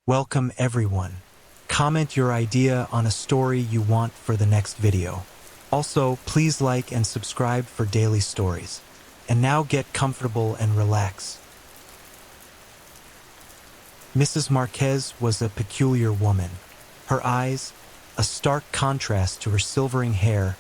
Welcome everyone. Comment your idea on a story you want for the next video. Also, please like and subscribe for daily stories. And now get comfortable and relax. Mrs. Marquez was a peculiar woman. Her eyes, a stark contrast to her silvering hair,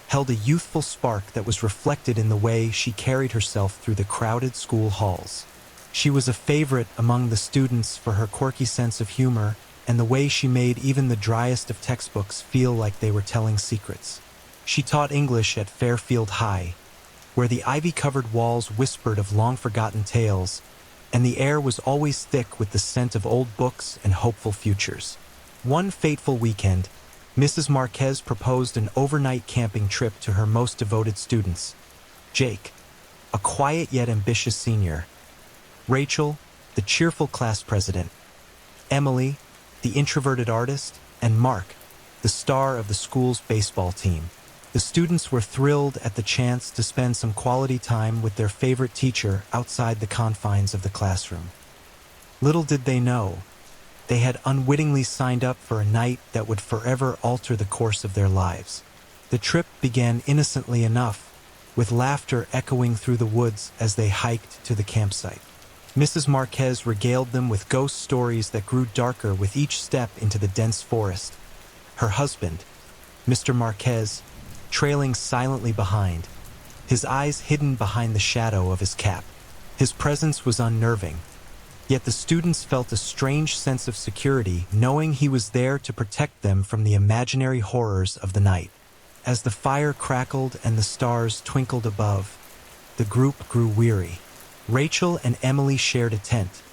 held a youthful spark that was reflected in the way she carried herself through the crowded school halls. She was a favorite among the students for her quirky sense of humor and the way she made even the driest of textbooks feel like they were telling secrets. She taught English at Fairfield High, where the ivy-covered walls whispered of long-forgotten tales, and the air was always thick with the scent of old books and hopeful futures. One fateful weekend, Mrs. Marquez proposed an overnight camping trip to her most devoted students: Jake, a quiet yet ambitious senior; Rachel, the cheerful class president; Emily, the introverted artist; and Mark, the star of the school's baseball team. The students were thrilled at the chance to spend some quality time with their favorite teacher outside the confines of the classroom. Little did they know, they had unwittingly signed up for a night that would forever alter the course of their lives. The trip began innocently enough, with laughter echoing through the woods as they hiked to the campsite. Mrs. Marquez regaled them with ghost stories that grew darker with each step into the dense forest. Her husband, Mr. Marquez, trailing silently behind, his eyes hidden behind the shadow of his cap. His presence was unnerving, yet the students felt a strange sense of security knowing he was there to protect them from the imaginary horrors of the night. As the fire crackled and the stars twinkled above, the group grew weary. Rachel and Emily shared a tent,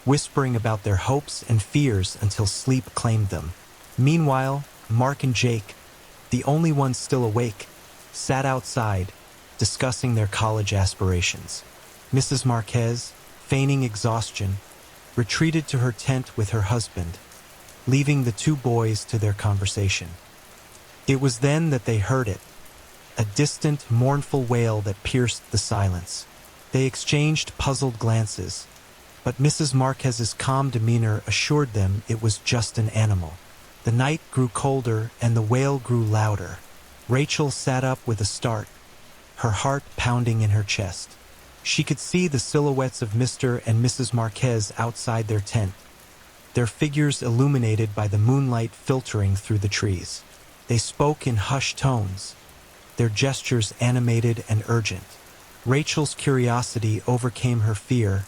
whispering about their hopes and fears until sleep claimed them. Meanwhile, Mark and Jake, the only ones still awake, sat outside, discussing their college aspirations. Mrs. Marquez, feigning exhaustion, retreated to her tent with her husband, leaving the two boys to their conversation. It was then that they heard it, a distant, mournful wail that pierced the silence. They exchanged puzzled glances, but Mrs. Marquez's calm demeanor assured them it was just an animal. The night grew colder and the wail grew louder. Rachel sat up with a start, her heart pounding in her chest. She could see the silhouettes of Mr. and Mrs. Marquez outside their tent, their figures illuminated by the moonlight filtering through the trees. They spoke in hushed tones, their gestures animated and urgent. Rachel's curiosity overcame her fear,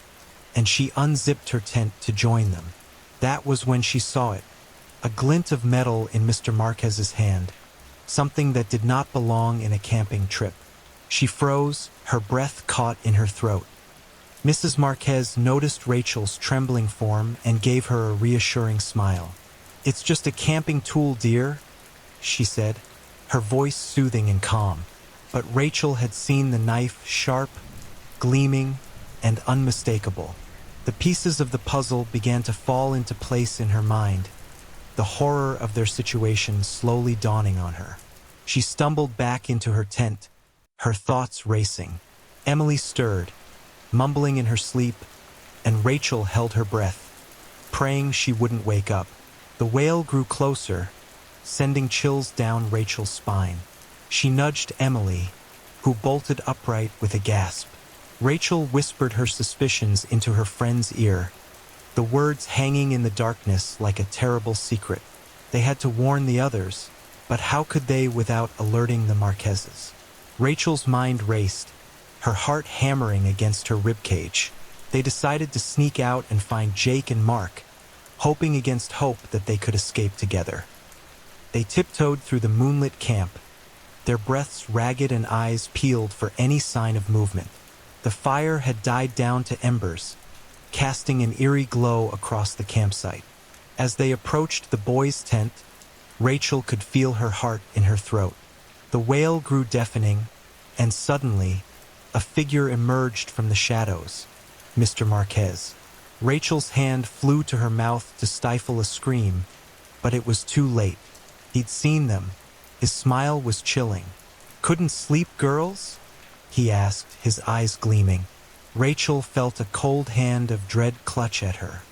and she unzipped her tent to join them. That was when she saw it, a glint of metal in Mr. Marquez's hand, something that did not belong in a camping trip. She froze, her breath caught in her throat. Mrs. Marquez noticed Rachel's trembling form and gave her a reassuring smile. "It's just a camping tool, dear," she said, her voice soothing and calm. But Rachel had seen the knife sharp, gleaming, and unmistakable. The pieces of the puzzle began to fall into place in her mind, the horror of their situation slowly dawning on her. She stumbled back into her tent, her thoughts racing. Emily stirred, mumbling in her sleep, and Rachel held her breath, praying she wouldn't wake up. The wail grew closer, sending chills down Rachel's spine. She nudged Emily, who bolted upright with a gasp. Rachel whispered her suspicions into her friend's ear, the words hanging in the darkness like a terrible secret. They had to warn the others, but how could they without alerting the Marquezes? Rachel's mind raced, her heart hammering against her ribcage. They decided to sneak out and find Jake and Mark, hoping against hope that they could escape together. They tiptoed through the moonlit camp, their breaths ragged and eyes peeled for any sign of movement. The fire had died down to embers, casting an eerie glow across the campsite. As they approached the boys' tent, Rachel could feel her heart in her throat. The wail grew deafening, and suddenly, a figure emerged from the shadows: Mr. Marquez. Rachel's hand flew to her mouth to stifle a scream, but it was too late. He'd seen them. His smile was chilling. "Couldn't sleep, girls?" he asked, his eyes gleaming. Rachel felt a cold hand of dread clutch at her.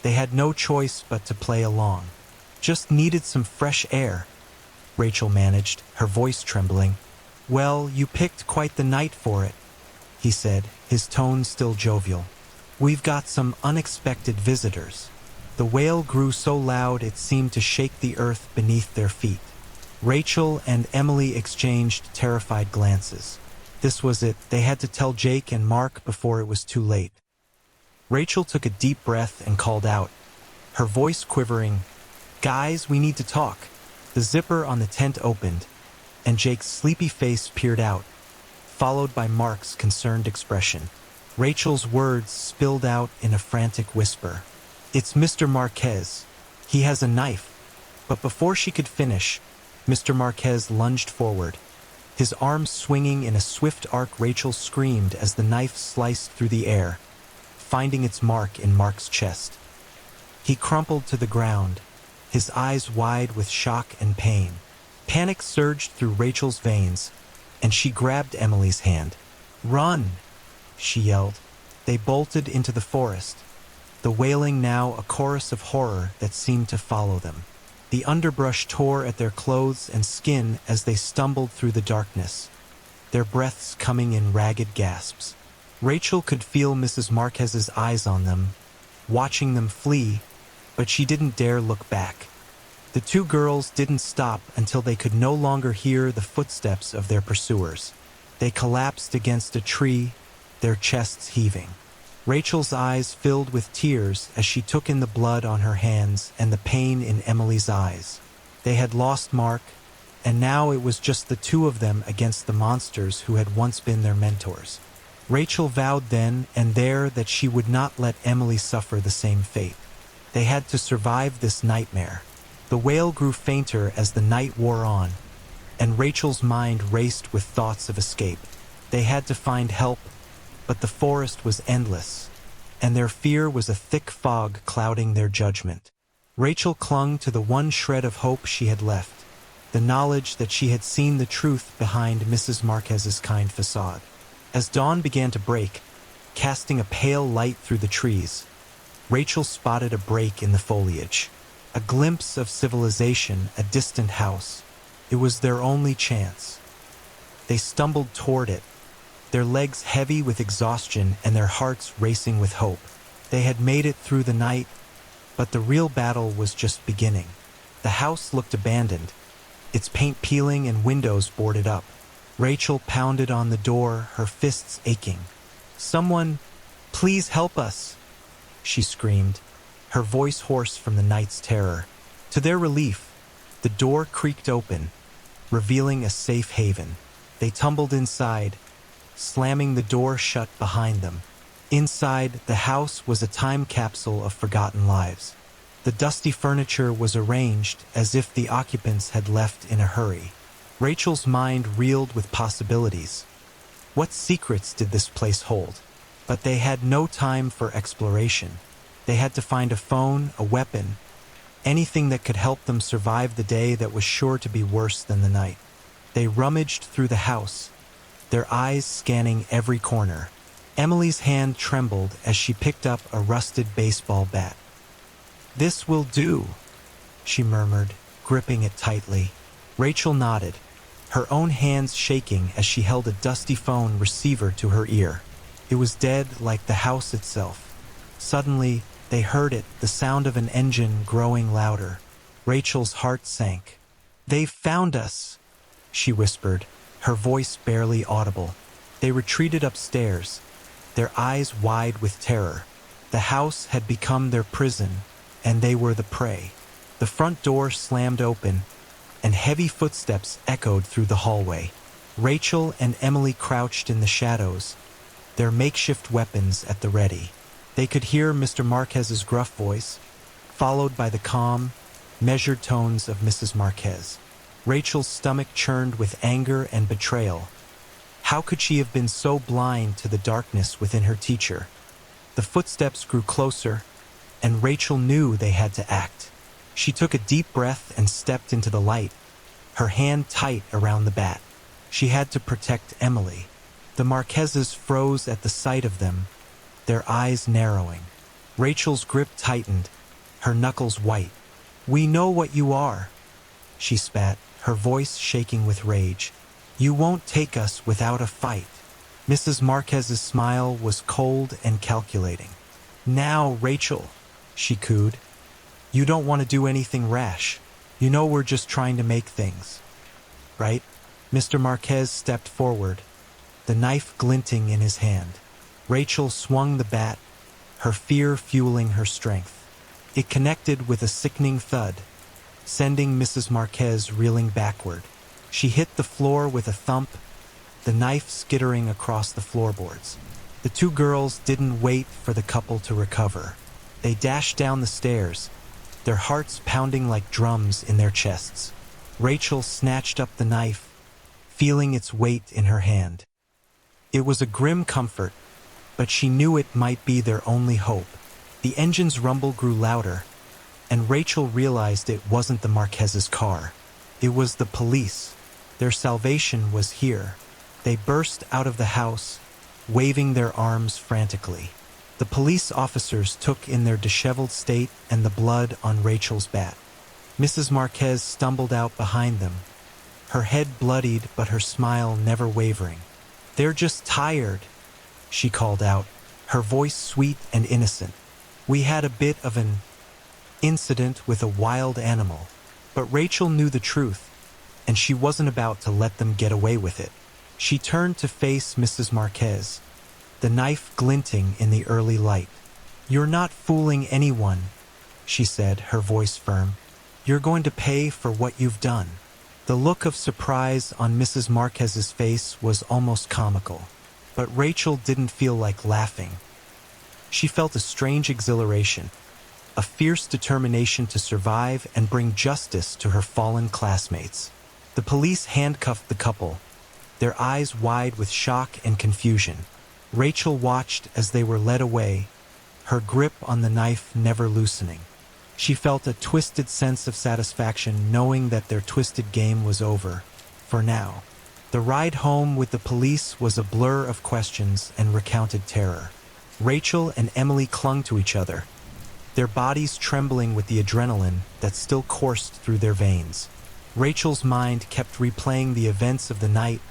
They had no choice but to play along. Just needed some fresh air, Rachel managed, her voice trembling. Well, you picked quite the night for it, he said, his tone still jovial. We've got some unexpected visitors. The wail grew so loud it seemed to shake the earth beneath their feet. Rachel and Emily exchanged terrified glances. This was it. They had to tell Jake and Mark before it was too late. Rachel took a deep breath and called out, her voice quivering, "Guys, we need to talk." The zipper on the tent opened, and Jake's sleepy face peered out, followed by Mark's concerned expression. Rachel's words spilled out in a frantic whisper. "It's Mr. Marquez. He has a knife." But before she could finish, Mr. Marquez lunged forward. His arms swinging in a swift arc, Rachel screamed as the knife sliced through the air, finding its mark in Mark's chest. He crumpled to the ground, his eyes wide with shock and pain. Panic surged through Rachel's veins, and she grabbed Emily's hand. "Run!" she yelled. They bolted into the forest, the wailing now a chorus of horror that seemed to follow them. The underbrush tore at their clothes and skin as they stumbled through the darkness, their breaths coming in ragged gasps. Rachel could feel Mrs. Marquez's eyes on them, watching them flee, but she didn't dare look back. The two girls didn't stop until they could no longer hear the footsteps of their pursuers. They collapsed against a tree, their chests heaving. Rachel's eyes filled with tears as she took in the blood on her hands and the pain in Emily's eyes. They had lost Mark, and now it was just the two of them against the monsters who had once been their mentors. Rachel vowed then and there that she would not let Emily suffer the same fate. They had to survive this nightmare. The wail grew fainter as the night wore on, and Rachel's mind raced with thoughts of escape. They had to find help, but the forest was endless, and their fear was a thick fog clouding their judgment. Rachel clung to the one shred of hope she had left, the knowledge that she had seen the truth behind Mrs. Marquez's kind facade. As dawn began to break, casting a pale light through the trees, Rachel spotted a break in the foliage. A glimpse of civilization, a distant house. It was their only chance. They stumbled toward it, their legs heavy with exhaustion and their hearts racing with hope. They had made it through the night, but the real battle was just beginning. The house looked abandoned, its paint peeling and windows boarded up. Rachel pounded on the door, her fists aching. "Someone, please help us," she screamed, her voice hoarse from the night's terror. To their relief, the door creaked open, revealing a safe haven. They tumbled inside, slamming the door shut behind them. Inside, the house was a time capsule of forgotten lives. The dusty furniture was arranged as if the occupants had left in a hurry. Rachel's mind reeled with possibilities. What secrets did this place hold? But they had no time for exploration. They had to find a phone, a weapon, anything that could help them survive the day that was sure to be worse than the night. They rummaged through the house, their eyes scanning every corner. Emily's hand trembled as she picked up a rusted baseball bat. "This will do," she murmured, gripping it tightly. Rachel nodded, her own hands shaking as she held a dusty phone receiver to her ear. It was dead like the house itself. Suddenly, they heard it, the sound of an engine growing louder. Rachel's heart sank. "They've found us," she whispered, her voice barely audible. They retreated upstairs, their eyes wide with terror. The house had become their prison, and they were the prey. The front door slammed open, and heavy footsteps echoed through the hallway. Rachel and Emily crouched in the shadows, their makeshift weapons at the ready. They could hear Mr. Marquez's gruff voice, followed by the calm, measured tones of Mrs. Marquez. Rachel's stomach churned with anger and betrayal. How could she have been so blind to the darkness within her teacher? The footsteps grew closer, and Rachel knew they had to act. She took a deep breath and stepped into the light, her hand tight around the bat. She had to protect Emily. The Marquezes froze at the sight of them, their eyes narrowing. Rachel's grip tightened, her knuckles white. "We know what you are," she spat, her voice shaking with rage. "You won't take us without a fight." Mrs. Marquez's smile was cold and calculating. "Now, Rachel," she cooed. "You don't want to do anything rash. You know we're just trying to make things right?" Mr. Marquez stepped forward, the knife glinting in his hand. Rachel swung the bat, her fear fueling her strength. It connected with a sickening thud, sending Mrs. Marquez reeling backward. She hit the floor with a thump, the knife skittering across the floorboards. The two girls didn't wait for the couple to recover. They dashed down the stairs, their hearts pounding like drums in their chests. Rachel snatched up the knife, feeling its weight in her hand. It was a grim comfort, but she knew it might be their only hope. The engine's rumble grew louder, and Rachel realized it wasn't the Marquez's car. It was the police. Their salvation was here. They burst out of the house, waving their arms frantically. The police officers took in their disheveled state and the blood on Rachel's bat. Mrs. Marquez stumbled out behind them, her head bloodied but her smile never wavering. "They're just tired," she called out, her voice sweet and innocent. "We had a bit of an incident with a wild animal." But Rachel knew the truth, and she wasn't about to let them get away with it. She turned to face Mrs. Marquez, the knife glinting in the early light. "You're not fooling anyone," she said, her voice firm. "You're going to pay for what you've done." The look of surprise on Mrs. Marquez's face was almost comical, but Rachel didn't feel like laughing. She felt a strange exhilaration, a fierce determination to survive and bring justice to her fallen classmates. The police handcuffed the couple, their eyes wide with shock and confusion. Rachel watched as they were led away, her grip on the knife never loosening. She felt a twisted sense of satisfaction knowing that their twisted game was over, for now. The ride home with the police was a blur of questions and recounted terror. Rachel and Emily clung to each other, their bodies trembling with the adrenaline that still coursed through their veins. Rachel's mind kept replaying the events of the night,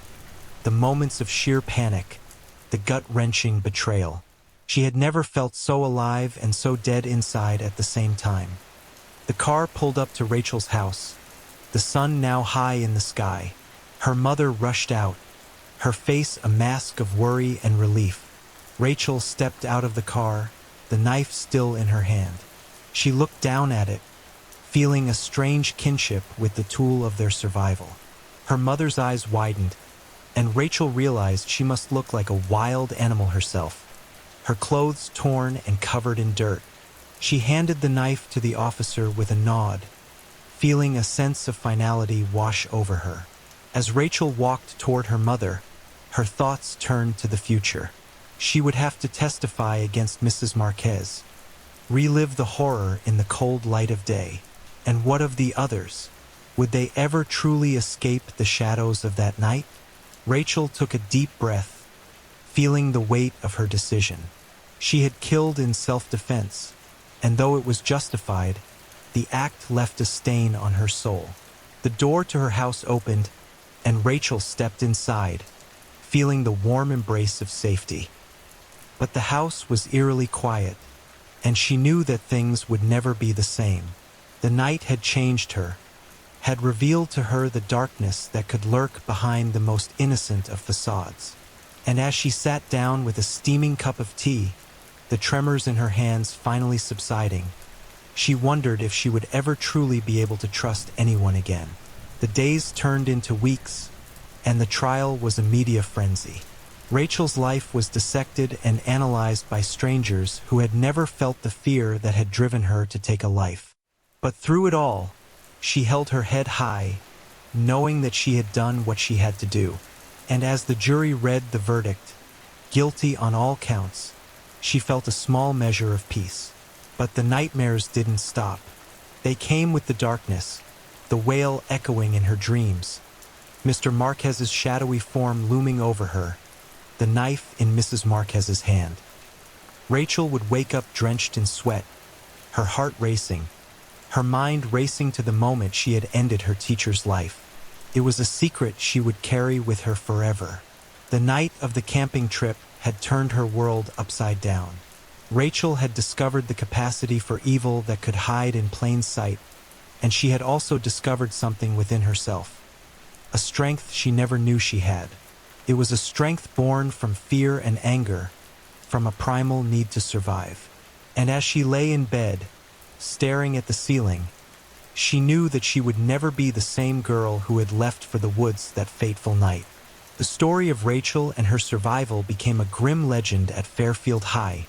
the moments of sheer panic, the gut-wrenching betrayal. She had never felt so alive and so dead inside at the same time. The car pulled up to Rachel's house, the sun now high in the sky. Her mother rushed out, her face a mask of worry and relief. Rachel stepped out of the car, the knife still in her hand. She looked down at it, feeling a strange kinship with the tool of their survival. Her mother's eyes widened, and Rachel realized she must look like a wild animal herself, her clothes torn and covered in dirt. She handed the knife to the officer with a nod, feeling a sense of finality wash over her. As Rachel walked toward her mother, her thoughts turned to the future. She would have to testify against Mrs. Marquez, relive the horror in the cold light of day. And what of the others? Would they ever truly escape the shadows of that night? Rachel took a deep breath, feeling the weight of her decision. She had killed in self-defense, and though it was justified, the act left a stain on her soul. The door to her house opened, and Rachel stepped inside, feeling the warm embrace of safety. But the house was eerily quiet, and she knew that things would never be the same. The night had changed her, had revealed to her the darkness that could lurk behind the most innocent of facades. And as she sat down with a steaming cup of tea, the tremors in her hands finally subsiding, she wondered if she would ever truly be able to trust anyone again. The days turned into weeks, and the trial was a media frenzy. Rachel's life was dissected and analyzed by strangers who had never felt the fear that had driven her to take a life. But through it all, she held her head high, knowing that she had done what she had to do. And as the jury read the verdict, guilty on all counts, she felt a small measure of peace. But the nightmares didn't stop. They came with the darkness, the wail echoing in her dreams, Mr. Marquez's shadowy form looming over her, the knife in Mrs. Marquez's hand. Rachel would wake up drenched in sweat, her heart racing, her mind racing to the moment she had ended her teacher's life. It was a secret she would carry with her forever. The night of the camping trip had turned her world upside down. Rachel had discovered the capacity for evil that could hide in plain sight, and she had also discovered something within herself, a strength she never knew she had. It was a strength born from fear and anger, from a primal need to survive. And as she lay in bed, staring at the ceiling, she knew that she would never be the same girl who had left for the woods that fateful night. The story of Rachel and her survival became a grim legend at Fairfield High,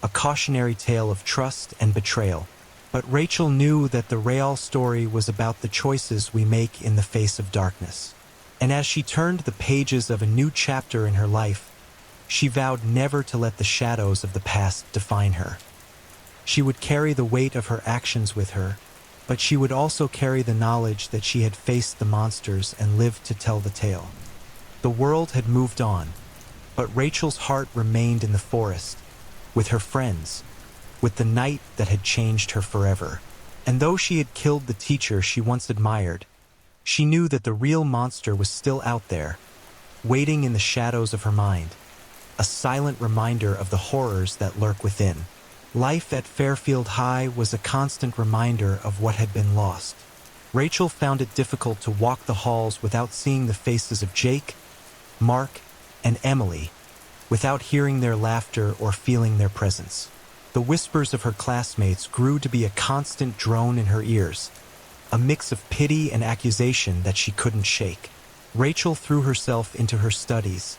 a cautionary tale of trust and betrayal. But Rachel knew that the real story was about the choices we make in the face of darkness. And as she turned the pages of a new chapter in her life, she vowed never to let the shadows of the past define her. She would carry the weight of her actions with her, but she would also carry the knowledge that she had faced the monsters and lived to tell the tale. The world had moved on, but Rachel's heart remained in the forest, with her friends, with the night that had changed her forever. And though she had killed the teacher she once admired, she knew that the real monster was still out there, waiting in the shadows of her mind, a silent reminder of the horrors that lurk within. Life at Fairfield High was a constant reminder of what had been lost. Rachel found it difficult to walk the halls without seeing the faces of Jake, Mark, and Emily, without hearing their laughter or feeling their presence. The whispers of her classmates grew to be a constant drone in her ears, a mix of pity and accusation that she couldn't shake. Rachel threw herself into her studies,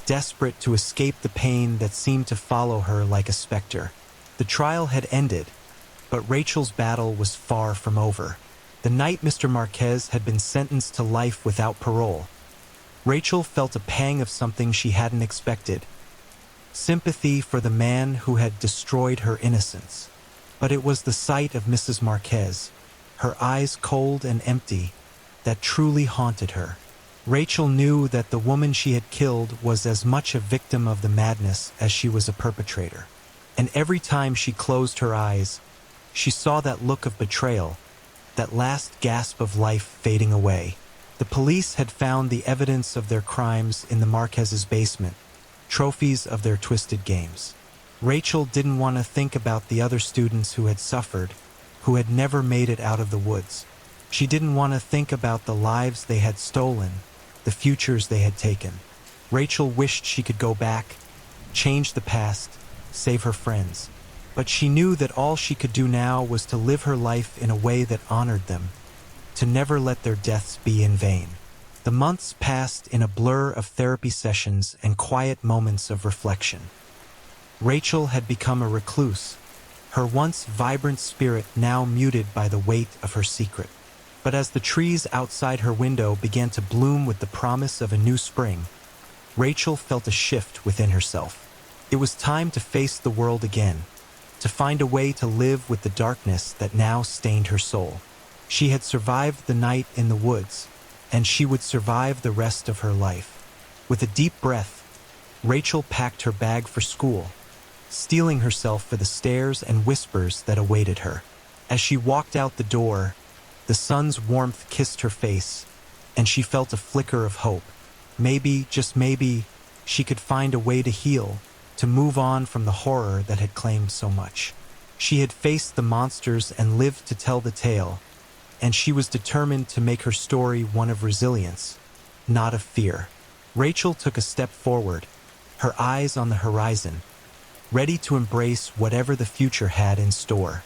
desperate to escape the pain that seemed to follow her like a specter. The trial had ended, but Rachel's battle was far from over. The night Mr. Marquez had been sentenced to life without parole, Rachel felt a pang of something she hadn't expected: sympathy for the man who had destroyed her innocence. But it was the sight of Mrs. Marquez, her eyes cold and empty, that truly haunted her. Rachel knew that the woman she had killed was as much a victim of the madness as she was a perpetrator. And every time she closed her eyes, she saw that look of betrayal, that last gasp of life fading away. The police had found the evidence of their crimes in the Marquez's basement, trophies of their twisted games. Rachel didn't want to think about the other students who had suffered, who had never made it out of the woods. She didn't want to think about the lives they had stolen, the futures they had taken. Rachel wished she could go back, change the past, save her friends. But she knew that all she could do now was to live her life in a way that honored them, to never let their deaths be in vain. The months passed in a blur of therapy sessions and quiet moments of reflection. Rachel had become a recluse, her once vibrant spirit now muted by the weight of her secret. But as the trees outside her window began to bloom with the promise of a new spring, Rachel felt a shift within herself. It was time to face the world again, to find a way to live with the darkness that now stained her soul. She had survived the night in the woods, and she would survive the rest of her life. With a deep breath, Rachel packed her bag for school, steeling herself for the stares and whispers that awaited her. As she walked out the door, the sun's warmth kissed her face, and she felt a flicker of hope. Maybe, just maybe, she could find a way to heal, to move on from the horror that had claimed so much. She had faced the monsters and lived to tell the tale, and she was determined to make her story one of resilience, not of fear. Rachel took a step forward, her eyes on the horizon, ready to embrace whatever the future had in store.